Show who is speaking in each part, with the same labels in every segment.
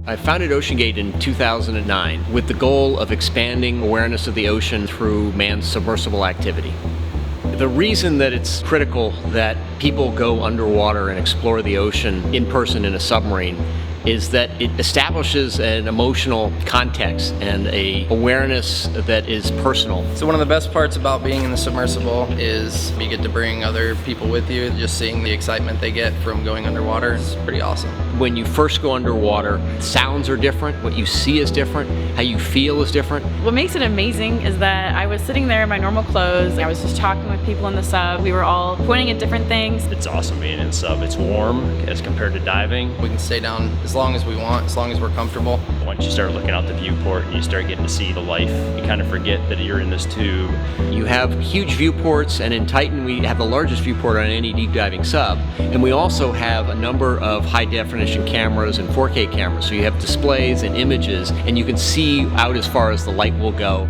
Speaker 1: I founded OceanGate in 2009 with the goal of expanding awareness of the ocean through manned submersible activity. The reason that it's critical that people go underwater and explore the ocean in person in a submarine is that it establishes an emotional context and a awareness that is personal.
Speaker 2: So one of the best parts about being in the submersible is you get to bring other people with you. Just seeing the excitement they get from going underwater is pretty awesome.
Speaker 1: When you first go underwater, sounds are different, what you see is different, how you feel is different.
Speaker 3: What makes it amazing is that I was sitting there in my normal clothes. I was just talking with people in the sub. We were all pointing at different things.
Speaker 4: It's awesome being in the sub. It's warm as compared to diving.
Speaker 2: We can stay down as long as we want, as long as we're comfortable.
Speaker 4: Once you start looking out the viewport and you start getting to see the life, you kind of forget that you're in this tube.
Speaker 1: You have huge viewports, and in Titan we have the largest viewport on any deep diving sub. And we also have a number of high definition cameras and 4K cameras. So you have displays and images, and you can see out as far as the light will go.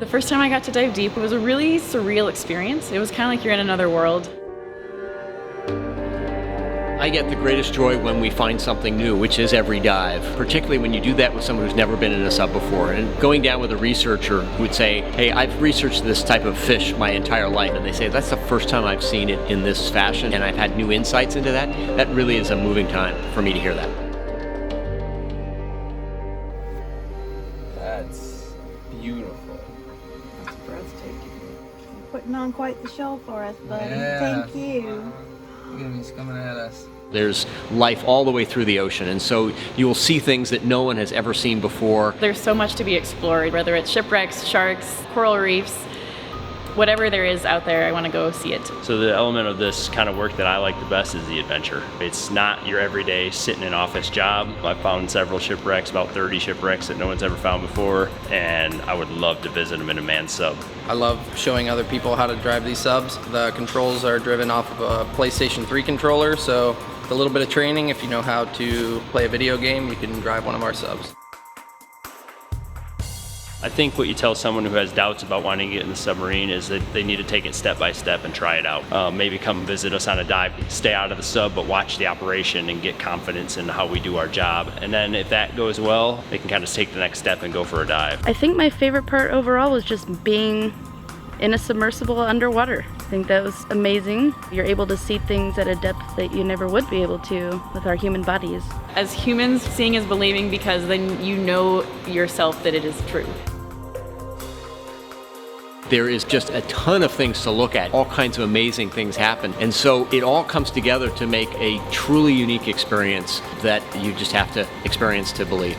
Speaker 3: The first time I got to dive deep, it was a really surreal experience. It was kind of like you're in another world.
Speaker 1: I get the greatest joy when we find something new, which is every dive, particularly when you do that with someone who's never been in a sub before. And going down with a researcher who would say, hey, I've researched this type of fish my entire life, and they say, that's the first time I've seen it in this fashion, and I've had new insights into that. That really is a moving time for me to hear that.
Speaker 2: That's beautiful.
Speaker 5: That's breathtaking. You're putting on quite the show for us, buddy.
Speaker 2: Yeah.
Speaker 5: Thank you.
Speaker 2: Look at he's coming at us.
Speaker 1: There's life all the way through the ocean, and so you will see things that no one has ever seen before.
Speaker 3: There's so much to be explored, whether it's shipwrecks, sharks, coral reefs, whatever there is out there, I want to go see it.
Speaker 4: So the element of this kind of work that I like the best is the adventure. It's not your everyday sit in an office job. I've found several shipwrecks, about 30 shipwrecks that no one's ever found before, and I would love to visit them in a manned sub.
Speaker 2: I love showing other people how to drive these subs. The controls are driven off of a PlayStation 3 controller, so with a little bit of training, if you know how to play a video game, you can drive one of our subs.
Speaker 4: I think what you tell someone who has doubts about wanting to get in the submarine is that they need to take it step by step and try it out. Maybe come visit us on a dive, stay out of the sub, but watch the operation and get confidence in how we do our job. And then if that goes well, they can kind of take the next step and go for a dive.
Speaker 6: I think my favorite part overall was just being in a submersible underwater. I think that was amazing. You're able to see things at a depth that you never would be able to with our human bodies.
Speaker 3: As humans, seeing is believing, because then you know yourself that it is true.
Speaker 1: There is just a ton of things to look at. All kinds of amazing things happen. And so it all comes together to make a truly unique experience that you just have to experience to believe.